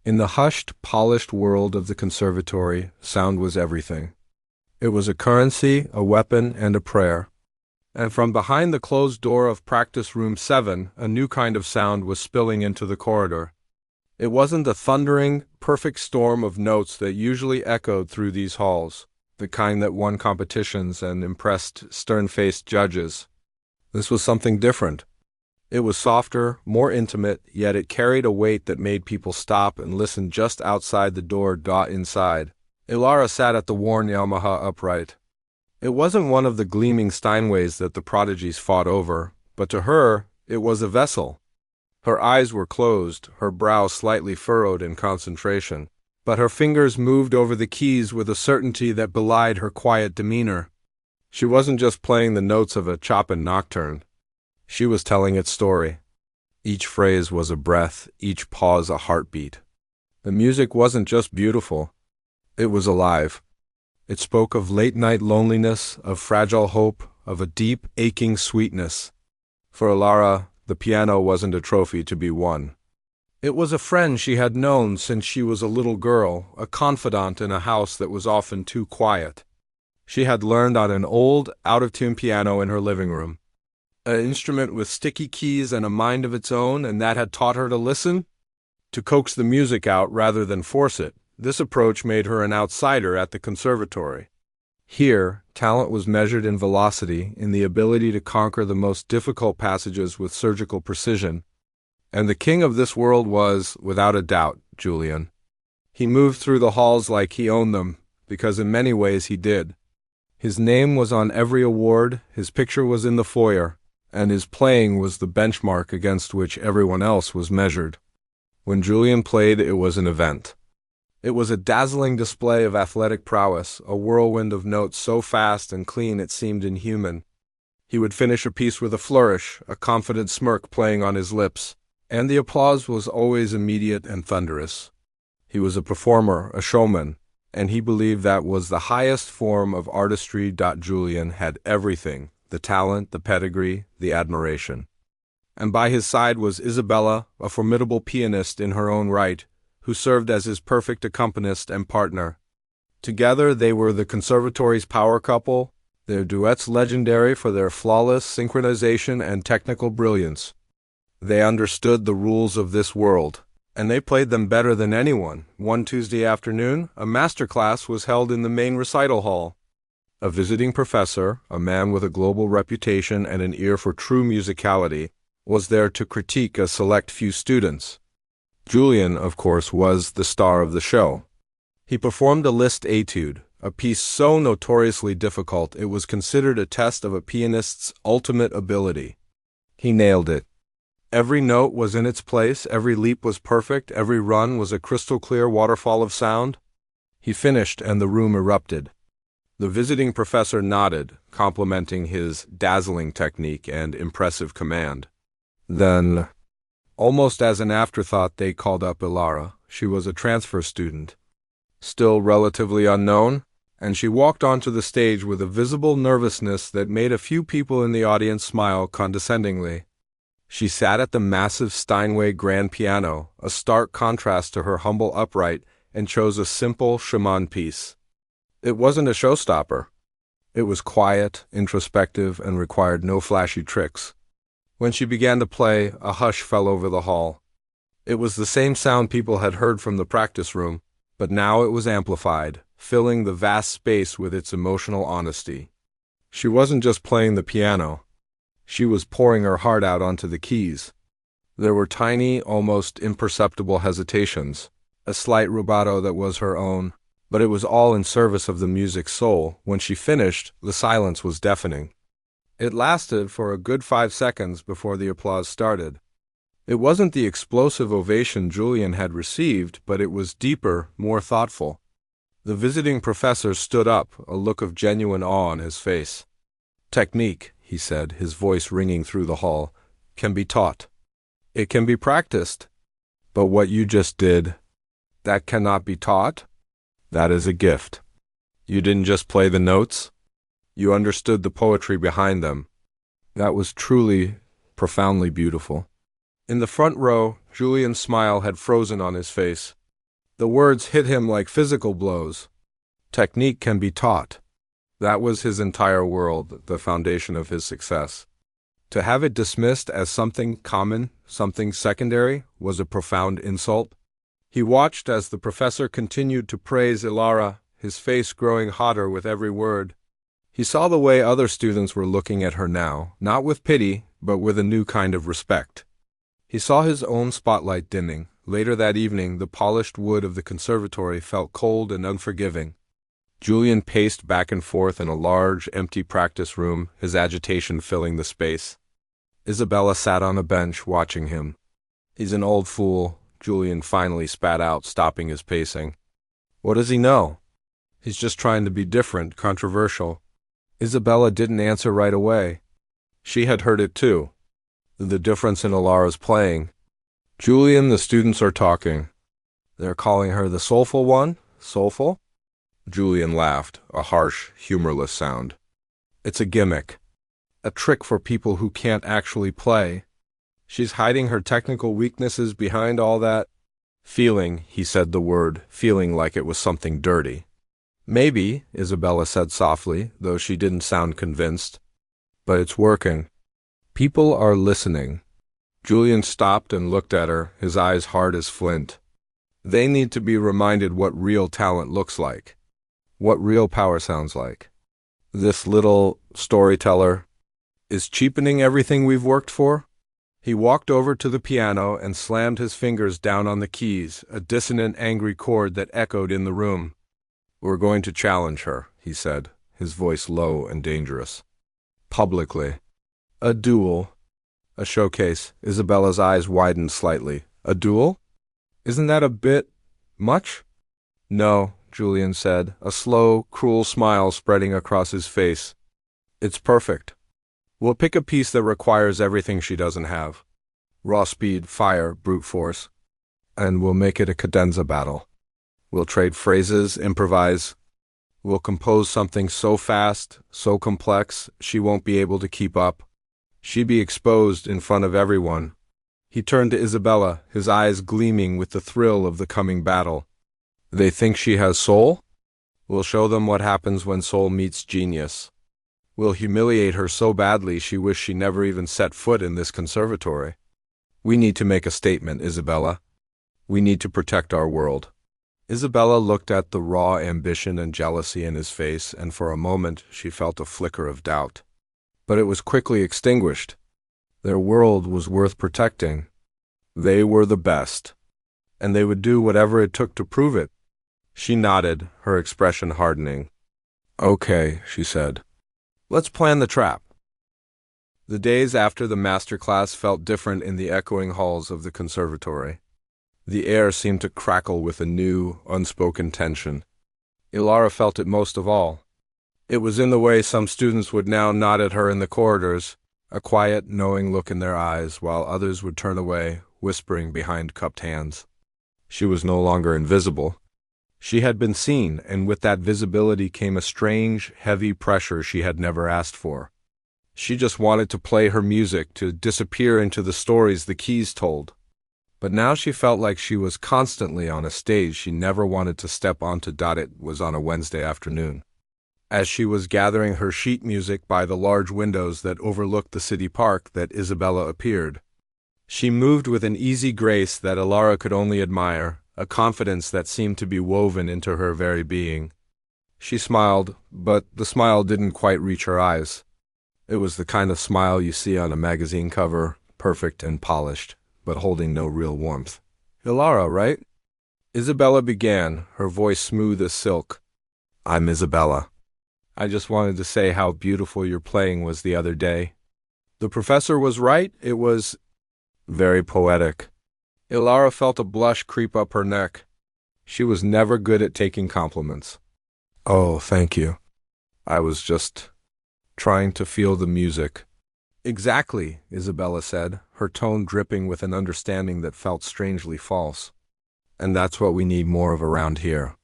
In the hushed, polished world of the conservatory, sound was everything. It was a currency, a weapon, and a prayer. And from behind the closed door of practice room 7, a new kind of sound was spilling into the corridor. It wasn't the thundering, perfect storm of notes that usually echoed through these halls, the kind that won competitions and impressed stern-faced judges. This was something different. It was softer, more intimate, yet it carried a weight that made people stop and listen just outside the door. Inside, Ilara sat at the worn Yamaha upright. It wasn't one of the gleaming Steinways that the prodigies fought over, but to her, it was a vessel. Her eyes were closed, her brow slightly furrowed in concentration, but her fingers moved over the keys with a certainty that belied her quiet demeanor. She wasn't just playing the notes of a Chopin nocturne. She was telling its story. Each phrase was a breath, each pause a heartbeat. The music wasn't just beautiful. It was alive. It spoke of late-night loneliness, of fragile hope, of a deep, aching sweetness. For Ilara, the piano wasn't a trophy to be won. It was a friend she had known since she was a little girl, a confidant in a house that was often too quiet. She had learned on an old, out-of-tune piano in her living room. An instrument with sticky keys and a mind of its own, and that had taught her to listen, to coax the music out rather than force it. This approach made her an outsider at the conservatory. Here, talent was measured in velocity, in the ability to conquer the most difficult passages with surgical precision. And the king of this world was, without a doubt, Julian. He moved through the halls like he owned them, because in many ways he did. His name was on every award, his picture was in the foyer, and his playing was the benchmark against which everyone else was measured. When Julian played, it was an event. It was a dazzling display of athletic prowess, a whirlwind of notes so fast and clean it seemed inhuman. He would finish a piece with a flourish, a confident smirk playing on his lips, and the applause was always immediate and thunderous. He was a performer, a showman, and he believed that was the highest form of artistry. Julian had everything, the talent, the pedigree, the admiration. And by his side was Isabella, a formidable pianist in her own right, who served as his perfect accompanist and partner. Together they were the conservatory's power couple, their duets legendary for their flawless synchronization and technical brilliance. They understood the rules of this world, and they played them better than anyone. One Tuesday afternoon, a master class was held in the main recital hall. A visiting professor, a man with a global reputation and an ear for true musicality, was there to critique a select few students. Julian, of course, was the star of the show. He performed a Liszt etude, a piece so notoriously difficult it was considered a test of a pianist's ultimate ability. He nailed it. Every note was in its place, every leap was perfect, every run was a crystal-clear waterfall of sound. He finished, and the room erupted. The visiting professor nodded, complimenting his dazzling technique and impressive command. Then, almost as an afterthought, they called up Ilara. She was a transfer student, still relatively unknown, and she walked onto the stage with a visible nervousness that made a few people in the audience smile condescendingly. She sat at the massive Steinway grand piano, a stark contrast to her humble upright, and chose a simple Schumann piece. It wasn't a showstopper. It was quiet, introspective, and required no flashy tricks. When she began to play, a hush fell over the hall. It was the same sound people had heard from the practice room, but now it was amplified, filling the vast space with its emotional honesty. She wasn't just playing the piano. She was pouring her heart out onto the keys. There were tiny, almost imperceptible hesitations, a slight rubato that was her own, but it was all in service of the music's soul. When she finished, the silence was deafening. It lasted for a good 5 seconds before the applause started. It wasn't the explosive ovation Julian had received, but it was deeper, more thoughtful. The visiting professor stood up, a look of genuine awe on his face. "Technique," he said, his voice ringing through the hall, "can be taught. It can be practiced. But what you just did, that cannot be taught. That is a gift. You didn't just play the notes. You understood the poetry behind them." That was truly, profoundly beautiful. In the front row, Julian's smile had frozen on his face. The words hit him like physical blows. Technique can be taught. That was his entire world, the foundation of his success. To have it dismissed as something common, something secondary, was a profound insult. He watched as the professor continued to praise Ilara, his face growing hotter with every word. He saw the way other students were looking at her now, not with pity, but with a new kind of respect. He saw his own spotlight dimming. Later that evening, the polished wood of the conservatory felt cold and unforgiving. Julian paced back and forth in a large, empty practice room, his agitation filling the space. Isabella sat on a bench, watching him. "He's an old fool," Julian finally spat out, stopping his pacing. "What does he know? He's just trying to be different, controversial." Isabella didn't answer right away. She had heard it too. The difference in Ilara's playing. "Julian, the students are talking. They're calling her the soulful one? Soulful?" Julian laughed, a harsh, humorless sound. "It's a gimmick. A trick for people who can't actually play. She's hiding her technical weaknesses behind all that feeling," he said the word, feeling like it was something dirty. "Maybe," Isabella said softly, though she didn't sound convinced. "But it's working. People are listening." Julian stopped and looked at her, his eyes hard as flint. They need to be reminded what real talent looks like. What real power sounds like. This little storyteller is cheapening everything we've worked for. He walked over to the piano and slammed his fingers down on the keys, a dissonant, angry chord that echoed in the room. "We're going to challenge her," he said, his voice low and dangerous. "Publicly. A duel. A showcase." Isabella's eyes widened slightly. "A duel? Isn't that a bit much?" "No," Julian said, a slow, cruel smile spreading across his face. "It's perfect. We'll pick a piece that requires everything she doesn't have. Raw speed, fire, brute force. And we'll make it a cadenza battle. We'll trade phrases, improvise. We'll compose something so fast, so complex, she won't be able to keep up. She'd be exposed in front of everyone." He turned to Isabella, his eyes gleaming with the thrill of the coming battle. "They think she has soul? We'll show them what happens when soul meets genius. We'll humiliate her so badly she wished she never even set foot in this conservatory. We need to make a statement, Isabella. We need to protect our world." Isabella looked at the raw ambition and jealousy in his face, and for a moment she felt a flicker of doubt. But it was quickly extinguished. Their world was worth protecting. They were the best, and they would do whatever it took to prove it. She nodded, her expression hardening. "Okay," she said. "Let's plan the trap." The days after the master class felt different in the echoing halls of the conservatory. The air seemed to crackle with a new, unspoken tension. Ilara felt it most of all. It was in the way some students would now nod at her in the corridors, a quiet, knowing look in their eyes, while others would turn away, whispering behind cupped hands. She was no longer invisible. She had been seen, and with that visibility came a strange, heavy pressure she had never asked for. She just wanted to play her music, to disappear into the stories the keys told. But now she felt like she was constantly on a stage she never wanted to step onto. It was on a Wednesday afternoon. As she was gathering her sheet music by the large windows that overlooked the city park, that Isabella appeared. She moved with an easy grace that Ilara could only admire, a confidence that seemed to be woven into her very being. She smiled, but the smile didn't quite reach her eyes. It was the kind of smile you see on a magazine cover, perfect and polished, but holding no real warmth. "Ilara, right?" Isabella began, her voice smooth as silk. "I'm Isabella. I just wanted to say how beautiful your playing was the other day. The professor was right, it was very poetic." Ilara felt a blush creep up her neck. She was never good at taking compliments. "Oh, thank you. I was just trying to feel the music." "Exactly," Isabella said, her tone dripping with an understanding that felt strangely false. "And that's what we need more of around here.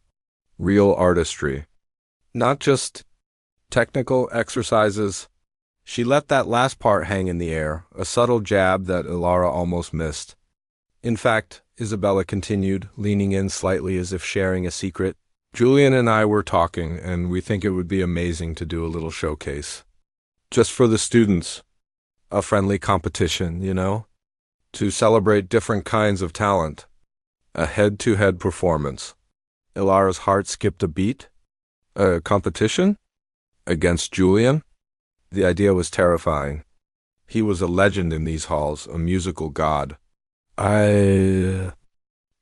Real artistry. Not just technical exercises." She let that last part hang in the air, a subtle jab that Ilara almost missed. In fact, Isabella continued, leaning in slightly as if sharing a secret, Julian and I were talking, and we think it would be amazing to do a little showcase. Just for the students. A friendly competition, to celebrate different kinds of talent. A head-to-head performance. Ilara's heart skipped a beat. A competition? Against Julian? The idea was terrifying. He was a legend in these halls, a musical god. I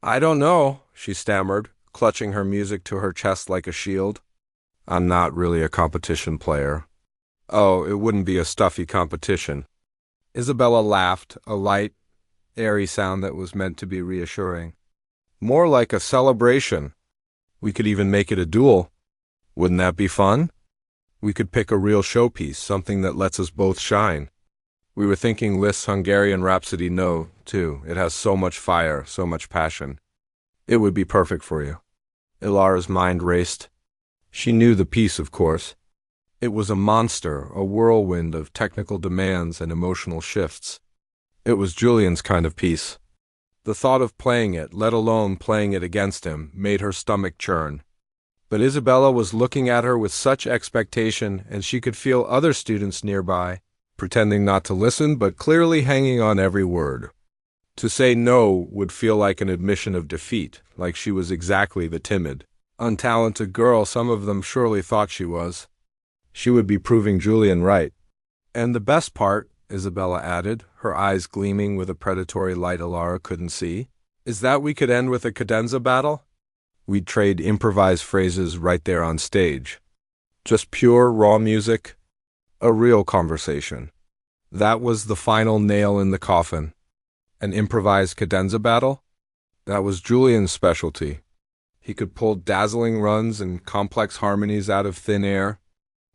don't know, she stammered, clutching her music to her chest like a shield. I'm not really a competition player. Oh, it wouldn't be a stuffy competition. Isabella laughed, a light, airy sound that was meant to be reassuring. More like a celebration. We could even make it a duel. Wouldn't that be fun? We could pick a real showpiece, something that lets us both shine. We were thinking Liszt's Hungarian Rhapsody No, too. It has so much fire, so much passion. It would be perfect for you. Ilara's mind raced. She knew the piece, of course. It was a monster, a whirlwind of technical demands and emotional shifts. It was Julian's kind of piece. The thought of playing it, let alone playing it against him, made her stomach churn. But Isabella was looking at her with such expectation, and she could feel other students nearby, pretending not to listen, but clearly hanging on every word. To say no would feel like an admission of defeat, like she was exactly the timid, untalented girl some of them surely thought she was. She would be proving Julian right. And the best part, Isabella added, her eyes gleaming with a predatory light Ilara couldn't see, is that we could end with a cadenza battle. We'd trade improvised phrases right there on stage. Just pure, raw music. A real conversation. That was the final nail in the coffin. An improvised cadenza battle? That was Julian's specialty. He could pull dazzling runs and complex harmonies out of thin air.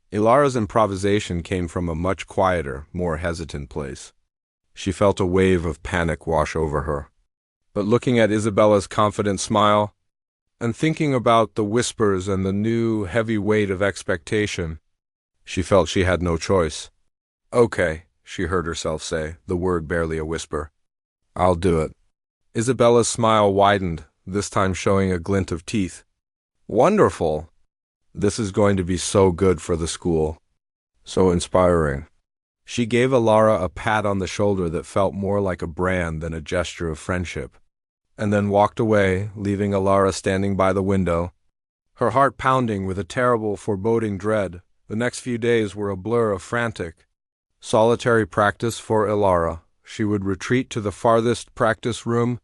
Ilara's improvisation came from a much quieter, more hesitant place. She felt a wave of panic wash over her. But looking at Isabella's confident smile, and thinking about the whispers and the new, heavy weight of expectation, she felt she had no choice. Okay, she heard herself say, the word barely a whisper. I'll do it. Isabella's smile widened, this time showing a glint of teeth. Wonderful! This is going to be so good for the school. So inspiring. She gave Ilara a pat on the shoulder that felt more like a brand than a gesture of friendship, and then walked away, leaving Ilara standing by the window, her heart pounding with a terrible, foreboding dread. The next few days were a blur of frantic, solitary practice for Ilara. She would retreat to the farthest practice room,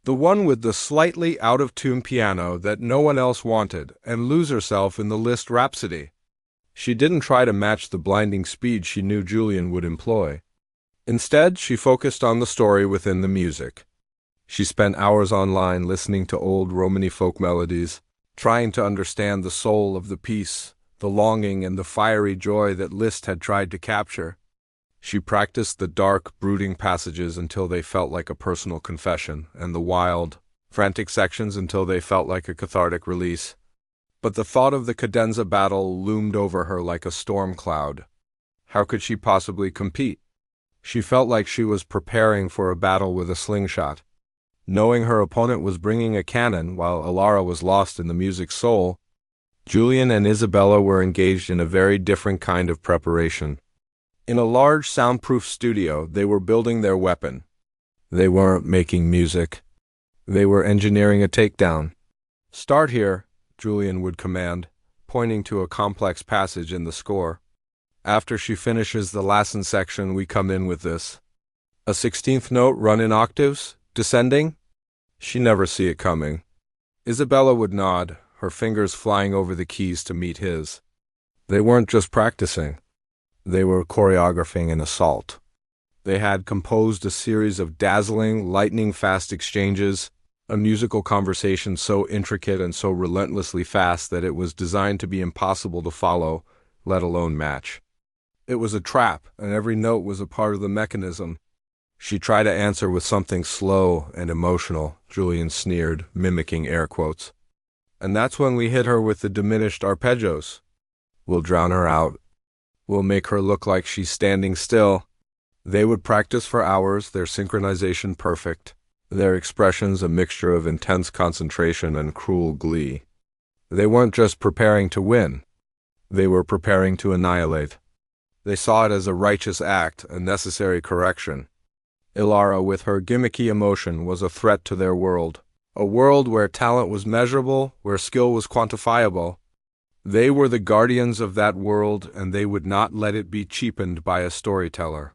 the one with the slightly out-of-tune piano that no one else wanted, and lose herself in the Liszt Rhapsody. She didn't try to match the blinding speed she knew Julian would employ. Instead, she focused on the story within the music. She spent hours online listening to old Romany folk melodies, trying to understand the soul of the piece, the longing and the fiery joy that Liszt had tried to capture. She practiced the dark, brooding passages until they felt like a personal confession, and the wild, frantic sections until they felt like a cathartic release. But the thought of the cadenza battle loomed over her like a storm cloud. How could she possibly compete? She felt like she was preparing for a battle with a slingshot. Knowing her opponent was bringing a cannon while Ilara was lost in the music's soul, Julian and Isabella were engaged in a very different kind of preparation. In a large soundproof studio, they were building their weapon. They weren't making music. They were engineering a takedown. Start here, Julian would command, pointing to a complex passage in the score. After she finishes the Lassen section, we come in with this. A 16th note run in octaves, descending? She'd never see it coming. Isabella would nod, her fingers flying over the keys to meet his. They weren't just practicing. They were choreographing an assault. They had composed a series of dazzling, lightning-fast exchanges, a musical conversation so intricate and so relentlessly fast that it was designed to be impossible to follow, let alone match. It was a trap, and every note was a part of the mechanism. She tried to answer with something slow and emotional, Julian sneered, mimicking air quotes. And that's when we hit her with the diminished arpeggios. We'll drown her out. We'll make her look like she's standing still. They would practice for hours, their synchronization perfect. their expressions a mixture of intense concentration and cruel glee. They weren't just preparing to win, they were preparing to annihilate. They saw it as a righteous act, a necessary correction. Ilara, with her gimmicky emotion, was a threat to their world. A world where talent was measurable, where skill was quantifiable. They were the guardians of that world, and they would not let it be cheapened by a storyteller.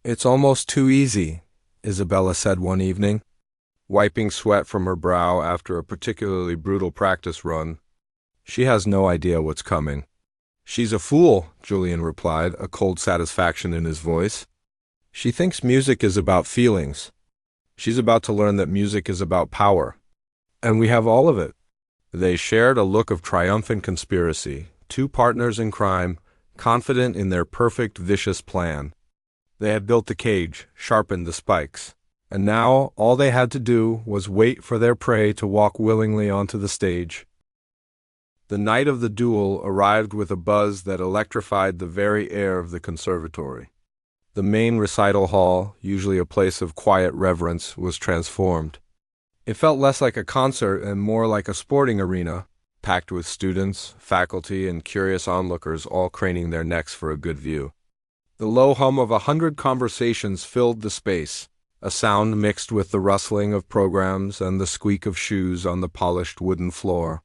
"It's almost too easy," Isabella said one evening, wiping sweat from her brow after a particularly brutal practice run. "She has no idea what's coming." "She's a fool," Julian replied, a cold satisfaction in his voice. "She thinks music is about feelings. She's about to learn that music is about power. And we have all of it." They shared a look of triumphant conspiracy, two partners in crime, confident in their perfect, vicious plan. They had built the cage, sharpened the spikes, and now all they had to do was wait for their prey to walk willingly onto the stage. The night of the duel arrived with a buzz that electrified the very air of the conservatory. The main recital hall, usually a place of quiet reverence, was transformed. It felt less like a concert and more like a sporting arena, packed with students, faculty, and curious onlookers all craning their necks for a good view. The low hum of 100 conversations filled the space, a sound mixed with the rustling of programs and the squeak of shoes on the polished wooden floor.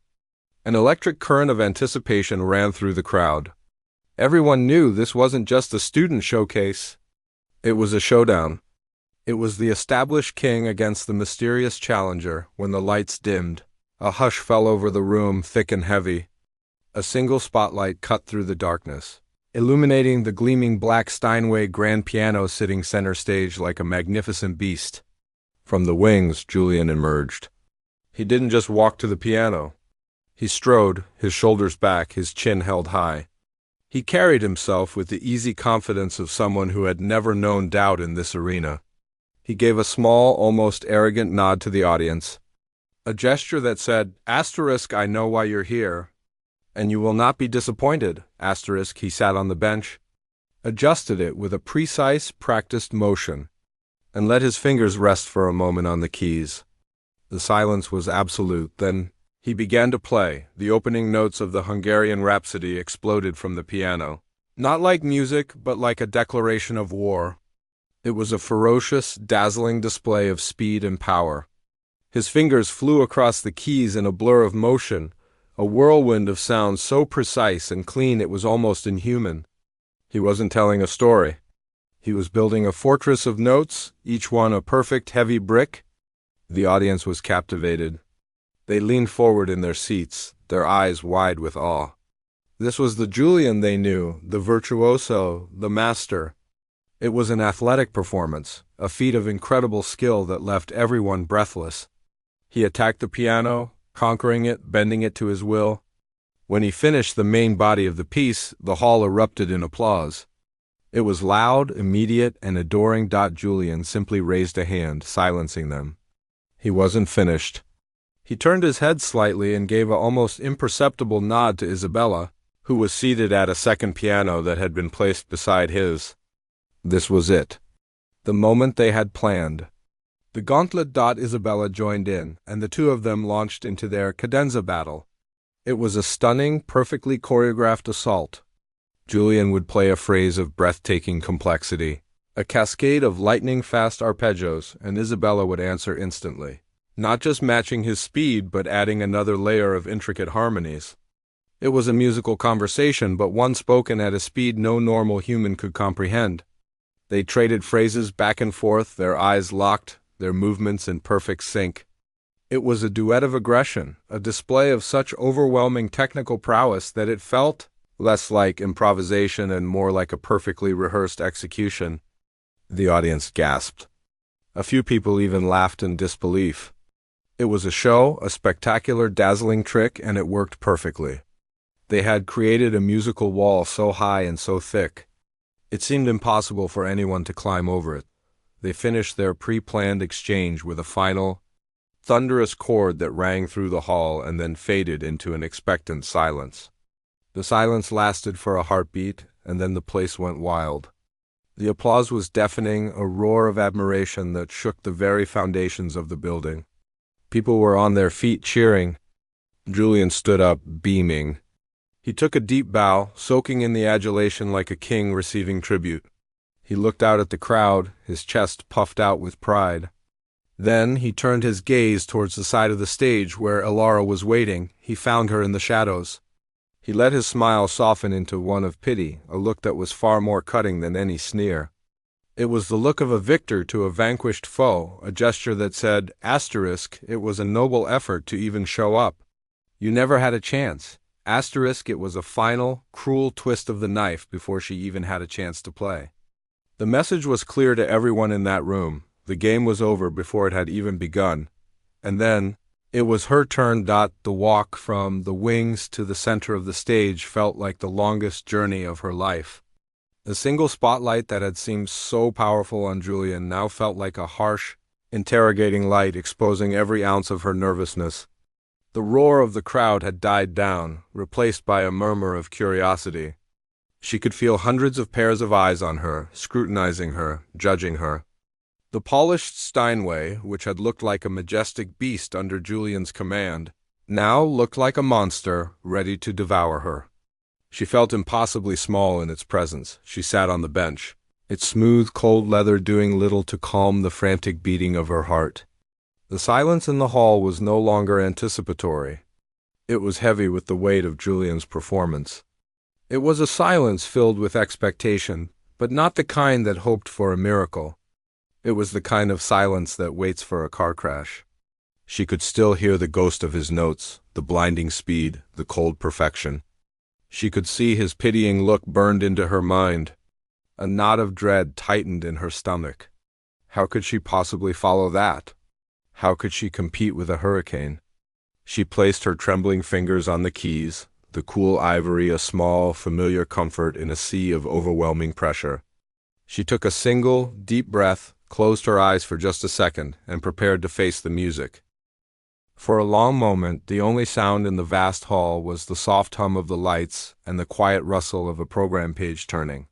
An electric current of anticipation ran through the crowd. Everyone knew this wasn't just a student showcase. It was a showdown. It was the established king against the mysterious challenger. When the lights dimmed, a hush fell over the room, thick and heavy. A single spotlight cut through the darkness, illuminating the gleaming black Steinway grand piano sitting center stage like a magnificent beast. From the wings, Julian emerged. He didn't just walk to the piano. He strode, his shoulders back, his chin held high. He carried himself with the easy confidence of someone who had never known doubt in this arena. He gave a small, almost arrogant nod to the audience, a gesture that said, "Asterisk, I know why you're here. And you will not be disappointed." Asterisk, he sat on the bench, adjusted it with a precise, practiced motion, and let his fingers rest for a moment on the keys. The silence was absolute. Then he began to play. The opening notes of the Hungarian Rhapsody exploded from the piano. Not like music, but like a declaration of war. It was a ferocious, dazzling display of speed and power. His fingers flew across the keys in a blur of motion, a whirlwind of sound so precise and clean it was almost inhuman. He wasn't telling a story. He was building a fortress of notes, each one a perfect, heavy brick. The audience was captivated. They leaned forward in their seats, their eyes wide with awe. This was the Julian they knew, the virtuoso, the master. It was an athletic performance, a feat of incredible skill that left everyone breathless. He attacked the piano, conquering it, bending it to his will. When he finished the main body of the piece, the hall erupted in applause. It was loud, immediate, and adoring. Julian simply raised a hand, silencing them. He wasn't finished. He turned his head slightly and gave an almost imperceptible nod to Isabella, who was seated at a second piano that had been placed beside his. This was it. The moment they had planned. The gauntlet. Isabella joined in, and the two of them launched into their cadenza battle. It was a stunning, perfectly choreographed assault. Julian would play a phrase of breathtaking complexity, a cascade of lightning-fast arpeggios, and Isabella would answer instantly, not just matching his speed, but adding another layer of intricate harmonies. It was a musical conversation, but one spoken at a speed no normal human could comprehend. They traded phrases back and forth, their eyes locked, their movements in perfect sync. It was a duet of aggression, a display of such overwhelming technical prowess that it felt less like improvisation and more like a perfectly rehearsed execution. The audience gasped. A few people even laughed in disbelief. It was a show, a spectacular, dazzling trick, and it worked perfectly. They had created a musical wall so high and so thick, it seemed impossible for anyone to climb over it. They finished their pre-planned exchange with a final, thunderous chord that rang through the hall and then faded into an expectant silence. The silence lasted for a heartbeat, and then the place went wild. The applause was deafening, a roar of admiration that shook the very foundations of the building. People were on their feet cheering. Julian stood up, beaming. He took a deep bow, soaking in the adulation like a king receiving tribute. He looked out at the crowd, his chest puffed out with pride. Then he turned his gaze towards the side of the stage where Elara was waiting. He found her in the shadows. He let his smile soften into one of pity, a look that was far more cutting than any sneer. It was the look of a victor to a vanquished foe, a gesture that said, asterisk, it was a noble effort to even show up. You never had a chance. Asterisk, it was a final, cruel twist of the knife before she even had a chance to play. The message was clear to everyone in that room. The game was over before it had even begun. And then, it was her turn. The walk from the wings to the center of the stage felt like the longest journey of her life. The single spotlight that had seemed so powerful on Julian now felt like a harsh, interrogating light exposing every ounce of her nervousness. The roar of the crowd had died down, replaced by a murmur of curiosity. She could feel hundreds of pairs of eyes on her, scrutinizing her, judging her. The polished Steinway, which had looked like a majestic beast under Julian's command, now looked like a monster ready to devour her. She felt impossibly small in its presence. She sat on the bench, its smooth, cold leather doing little to calm the frantic beating of her heart. The silence in the hall was no longer anticipatory. It was heavy with the weight of Julian's performance. It was a silence filled with expectation, but not the kind that hoped for a miracle. It was the kind of silence that waits for a car crash. She could still hear the ghost of his notes, the blinding speed, the cold perfection. She could see his pitying look burned into her mind. A knot of dread tightened in her stomach. How could she possibly follow that? How could she compete with a hurricane? She placed her trembling fingers on the keys, the cool ivory a small, familiar comfort in a sea of overwhelming pressure. She took a single, deep breath, closed her eyes for just a second, and prepared to face the music. For a long moment, the only sound in the vast hall was the soft hum of the lights and the quiet rustle of a program page turning.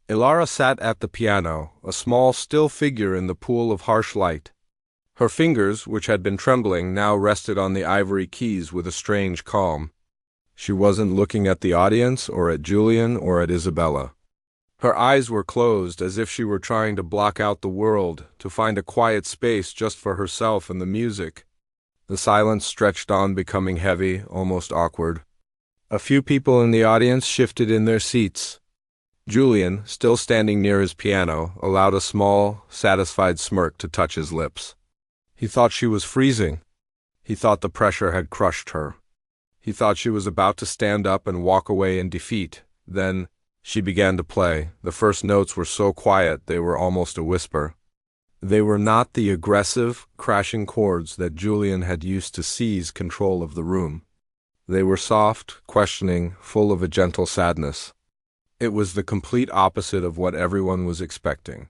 Elara sat at the piano, a small, still figure in the pool of harsh light. Her fingers, which had been trembling, now rested on the ivory keys with a strange calm. She wasn't looking at the audience, or at Julian, or at Isabella. Her eyes were closed, as if she were trying to block out the world, to find a quiet space just for herself and the music. The silence stretched on, becoming heavy, almost awkward. A few people in the audience shifted in their seats. Julian, still standing near his piano, allowed a small, satisfied smirk to touch his lips. He thought she was freezing. He thought the pressure had crushed her. He thought she was about to stand up and walk away in defeat. Then she began to play. The first notes were so quiet they were almost a whisper. They were not the aggressive, crashing chords that Julian had used to seize control of the room. They were soft, questioning, full of a gentle sadness. It was the complete opposite of what everyone was expecting.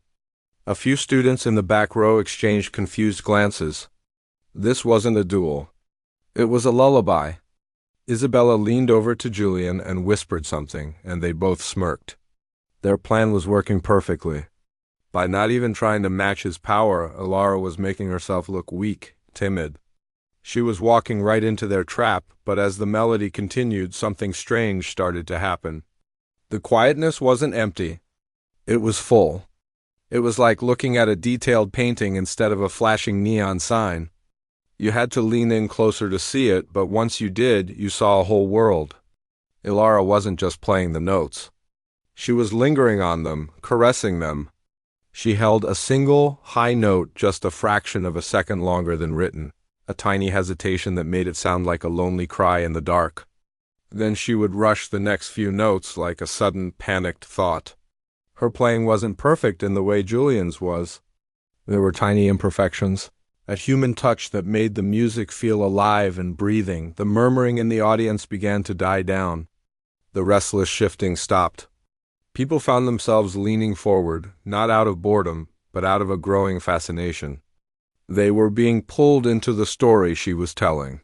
A few students in the back row exchanged confused glances. This wasn't a duel. It was a lullaby. Isabella leaned over to Julian and whispered something, and they both smirked. Their plan was working perfectly. By not even trying to match his power, Elara was making herself look weak, timid. She was walking right into their trap, but as the melody continued, something strange started to happen. The quietness wasn't empty. It was full. It was like looking at a detailed painting instead of a flashing neon sign. You had to lean in closer to see it, but once you did, you saw a whole world. Elara wasn't just playing the notes. She was lingering on them, caressing them. She held a single, high note just a fraction of a second longer than written, a tiny hesitation that made it sound like a lonely cry in the dark. Then she would rush the next few notes like a sudden, panicked thought. Her playing wasn't perfect in the way Julian's was. There were tiny imperfections, a human touch that made the music feel alive and breathing. The murmuring in the audience began to die down. The restless shifting stopped. People found themselves leaning forward, not out of boredom, but out of a growing fascination. They were being pulled into the story she was telling.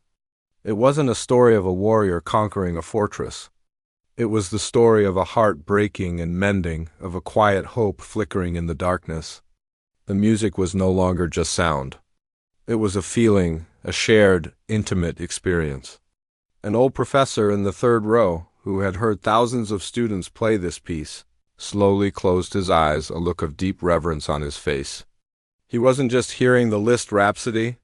It wasn't a story of a warrior conquering a fortress. It was the story of a heart breaking and mending, of a quiet hope flickering in the darkness. The music was no longer just sound. It was a feeling, a shared, intimate experience. An old professor in the third row, who had heard thousands of students play this piece, slowly closed his eyes, a look of deep reverence on his face. He wasn't just hearing the Liszt Rhapsody,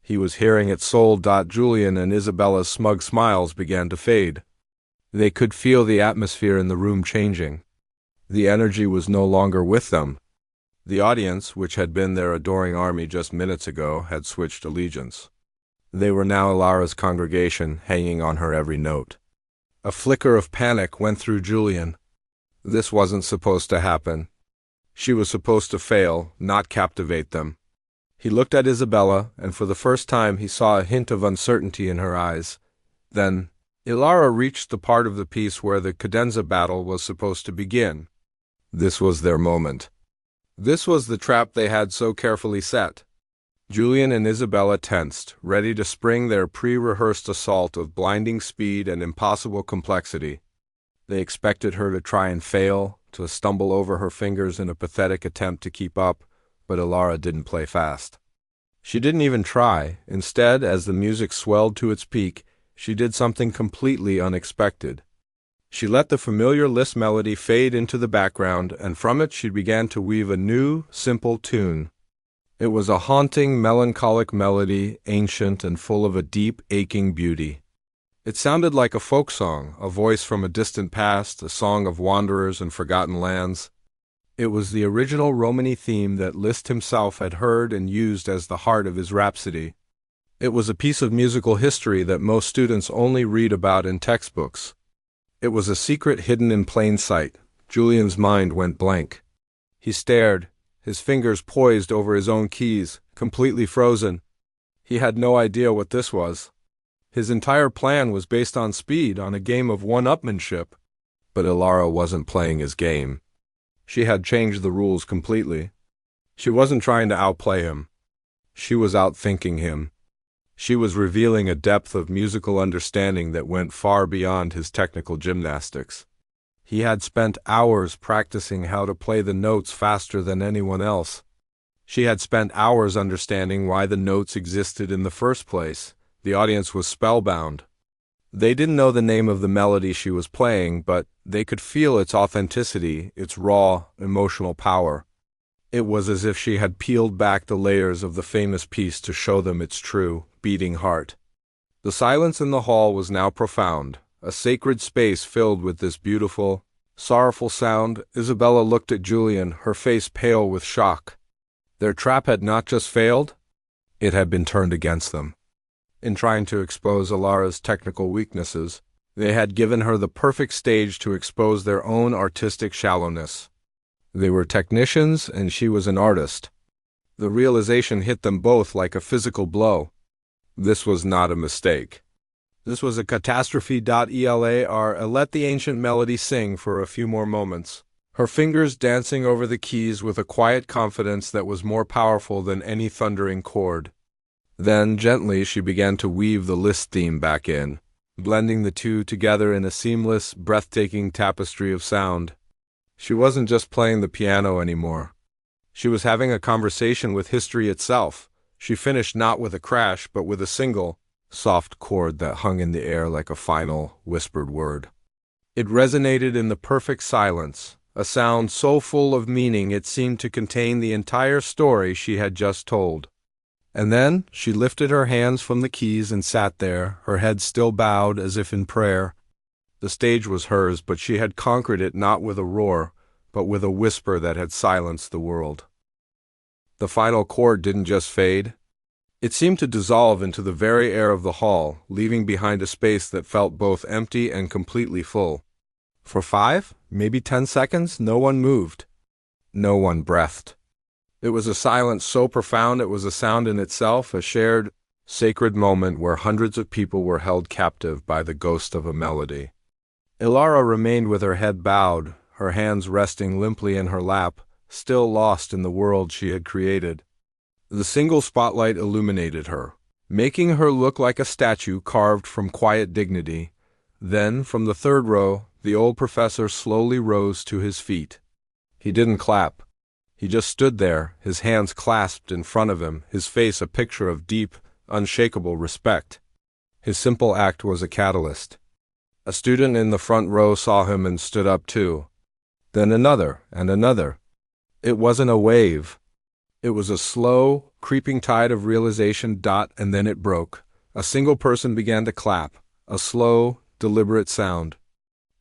he was hearing it sold. Julian and Isabella's smug smiles began to fade. They could feel the atmosphere in the room changing. The energy was no longer with them. The audience, which had been their adoring army just minutes ago, had switched allegiance. They were now Ilara's congregation, hanging on her every note. A flicker of panic went through Julian. This wasn't supposed to happen. She was supposed to fail, not captivate them. He looked at Isabella, and for the first time he saw a hint of uncertainty in her eyes. Then, Ilara reached the part of the piece where the cadenza battle was supposed to begin. This was their moment. This was the trap they had so carefully set. Julian and Isabella tensed, ready to spring their pre-rehearsed assault of blinding speed and impossible complexity. They expected her to try and fail, to stumble over her fingers in a pathetic attempt to keep up, but Ilara didn't play fast. She didn't even try. Instead, as the music swelled to its peak, she did something completely unexpected. She let the familiar Liszt melody fade into the background, and from it she began to weave a new, simple tune. It was a haunting, melancholic melody, ancient and full of a deep, aching beauty. It sounded like a folk song, a voice from a distant past, a song of wanderers and forgotten lands. It was the original Romany theme that Liszt himself had heard and used as the heart of his Rhapsody. It was a piece of musical history that most students only read about in textbooks. It was a secret hidden in plain sight. Julian's mind went blank. He stared, his fingers poised over his own keys, completely frozen. He had no idea what this was. His entire plan was based on speed, on a game of one-upmanship. But Ilara wasn't playing his game. She had changed the rules completely. She wasn't trying to outplay him. She was outthinking him. She was revealing a depth of musical understanding that went far beyond his technical gymnastics. He had spent hours practicing how to play the notes faster than anyone else. She had spent hours understanding why the notes existed in the first place. The audience was spellbound. They didn't know the name of the melody she was playing, but they could feel its authenticity, its raw, emotional power. It was as if she had peeled back the layers of the famous piece to show them its true, beating heart. The silence in the hall was now profound, a sacred space filled with this beautiful, sorrowful sound. Isabella looked at Julian, her face pale with shock. Their trap had not just failed, it had been turned against them. In trying to expose Ilara's technical weaknesses, they had given her the perfect stage to expose their own artistic shallowness. They were technicians and she was an artist. The realization hit them both like a physical blow. This was not a mistake. This was a catastrophe. Elar let the ancient melody sing for a few more moments, her fingers dancing over the keys with a quiet confidence that was more powerful than any thundering chord. Then, gently, she began to weave the Liszt theme back in, blending the two together in a seamless, breathtaking tapestry of sound. She wasn't just playing the piano anymore. She was having a conversation with history itself. She finished not with a crash, but with a single, soft chord that hung in the air like a final, whispered word. It resonated in the perfect silence, a sound so full of meaning it seemed to contain the entire story she had just told. And then she lifted her hands from the keys and sat there, her head still bowed as if in prayer. The stage was hers, but she had conquered it not with a roar, but with a whisper that had silenced the world. The final chord didn't just fade. It seemed to dissolve into the very air of the hall, leaving behind a space that felt both empty and completely full. For 5, maybe 10 seconds, no one moved. No one breathed. It was a silence so profound it was a sound in itself, a shared, sacred moment where hundreds of people were held captive by the ghost of a melody. Ilara remained with her head bowed, her hands resting limply in her lap, still lost in the world she had created. The single spotlight illuminated her, making her look like a statue carved from quiet dignity. Then, from the third row, The old professor slowly rose to his feet. He didn't clap. He just stood there, his hands clasped in front of him, his face a picture of deep, unshakable respect. His simple act was a catalyst. A student in the front row saw him and stood up too. Then another, and another. It wasn't a wave. It was a slow, creeping tide of realization, and then it broke. A single person began to clap, a slow, deliberate sound.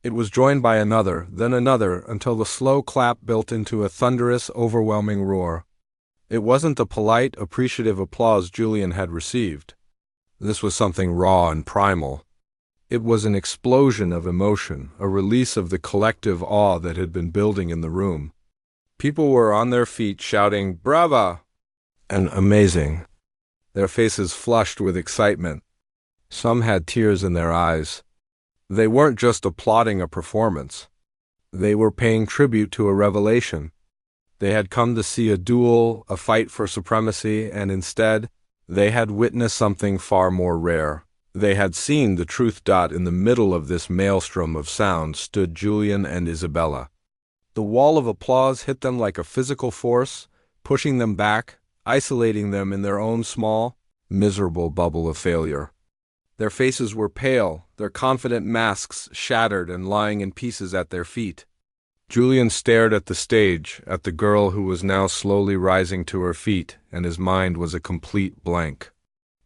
It was joined by another, then another, until the slow clap built into a thunderous, overwhelming roar. It wasn't the polite, appreciative applause Julian had received. This was something raw and primal. It was an explosion of emotion, a release of the collective awe that had been building in the room. People were on their feet shouting, "Brava!" and "Amazing." Their faces flushed with excitement. Some had tears in their eyes. They weren't just applauding a performance. They were paying tribute to a revelation. They had come to see a duel, a fight for supremacy, and instead, they had witnessed something far more rare. They had seen the truth. In the middle of this maelstrom of sound stood Julian and Isabella. The wall of applause hit them like a physical force, pushing them back, isolating them in their own small, miserable bubble of failure. Their faces were pale, their confident masks shattered and lying in pieces at their feet. Julian stared at the stage, at the girl who was now slowly rising to her feet, and his mind was a complete blank.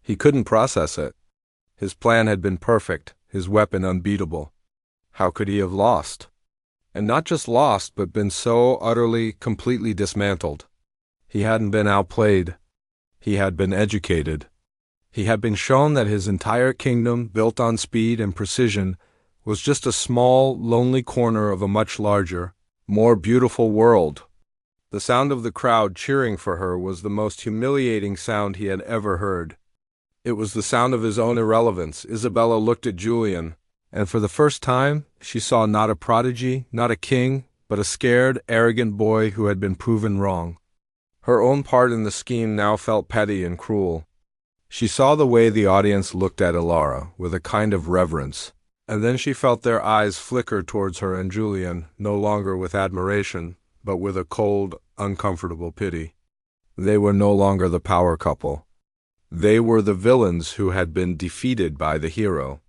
He couldn't process it. His plan had been perfect, his weapon unbeatable. How could he have lost? And not just lost, but been so utterly, completely dismantled. He hadn't been outplayed. He had been educated. He had been shown that his entire kingdom, built on speed and precision, was just a small, lonely corner of a much larger, more beautiful world. The sound of the crowd cheering for her was the most humiliating sound he had ever heard. It was the sound of his own irrelevance. Isabella looked at Julian, and for the first time, she saw not a prodigy, not a king, but a scared, arrogant boy who had been proven wrong. Her own part in the scheme now felt petty and cruel. She saw the way the audience looked at Ilara, with a kind of reverence, and then she felt their eyes flicker towards her and Julian, no longer with admiration, but with a cold, uncomfortable pity. They were no longer the power couple. They were the villains who had been defeated by the hero.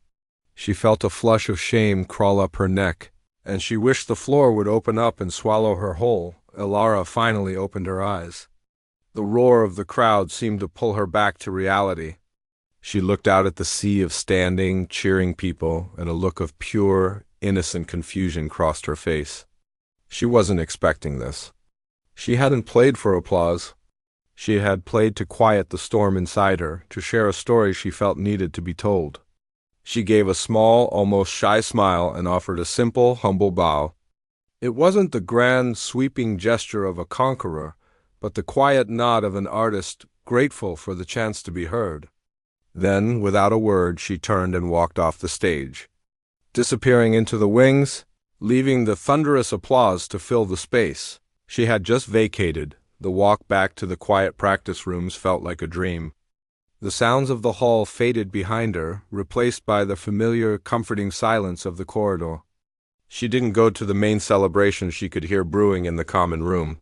She felt a flush of shame crawl up her neck, and she wished the floor would open up and swallow her whole. Ilara finally opened her eyes. The roar of the crowd seemed to pull her back to reality. She looked out at the sea of standing, cheering people, and a look of pure, innocent confusion crossed her face. She wasn't expecting this. She hadn't played for applause. She had played to quiet the storm inside her, to share a story she felt needed to be told. She gave a small, almost shy smile and offered a simple, humble bow. It wasn't the grand, sweeping gesture of a conqueror, but the quiet nod of an artist grateful for the chance to be heard. Then, without a word, she turned and walked off the stage, disappearing into the wings, leaving the thunderous applause to fill the space she had just vacated. The walk back to the quiet practice rooms felt like a dream. The sounds of the hall faded behind her, replaced by the familiar, comforting silence of the corridor. She didn't go to the main celebration she could hear brewing in the common room.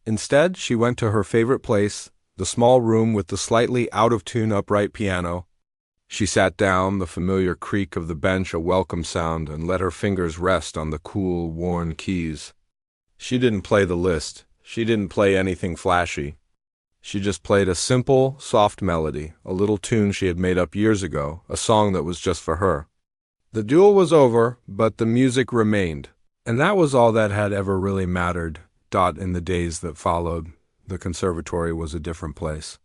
Instead, she went to her favorite place, the small room with the slightly out-of-tune upright piano. She sat down, the familiar creak of the bench a welcome sound, and let her fingers rest on the cool, worn keys. She didn't play the list. She didn't play anything flashy. She just played a simple, soft melody, a little tune she had made up years ago, a song that was just for her. The duel was over, but the music remained, and that was all that had ever really mattered. In the days that followed, the conservatory was a different place.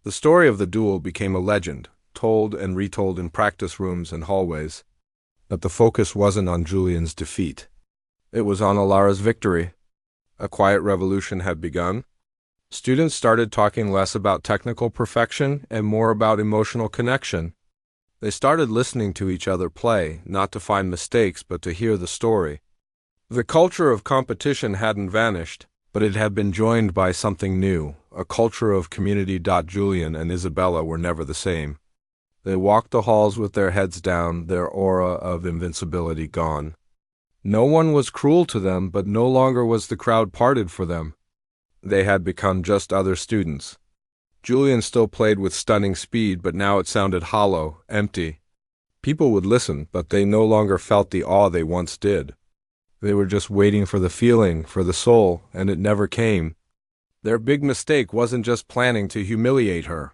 The story of the duel became a legend, told and retold in practice rooms and hallways. But the focus wasn't on Julian's defeat. It was on Ilara's victory. A quiet revolution had begun. Students started talking less about technical perfection and more about emotional connection. They started listening to each other play, not to find mistakes, but to hear the story. The culture of competition hadn't vanished, but it had been joined by something new, a culture of community. Julian and Isabella were never the same. They walked the halls with their heads down, their aura of invincibility gone. No one was cruel to them, but no longer was the crowd parted for them. They had become just other students. Julian still played with stunning speed, but now it sounded hollow, empty. People would listen, but they no longer felt the awe they once did. They were just waiting for the feeling, for the soul, and it never came. Their big mistake wasn't just planning to humiliate her.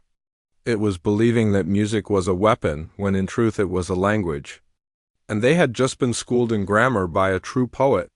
It was believing that music was a weapon, when in truth it was a language. And they had just been schooled in grammar by a true poet.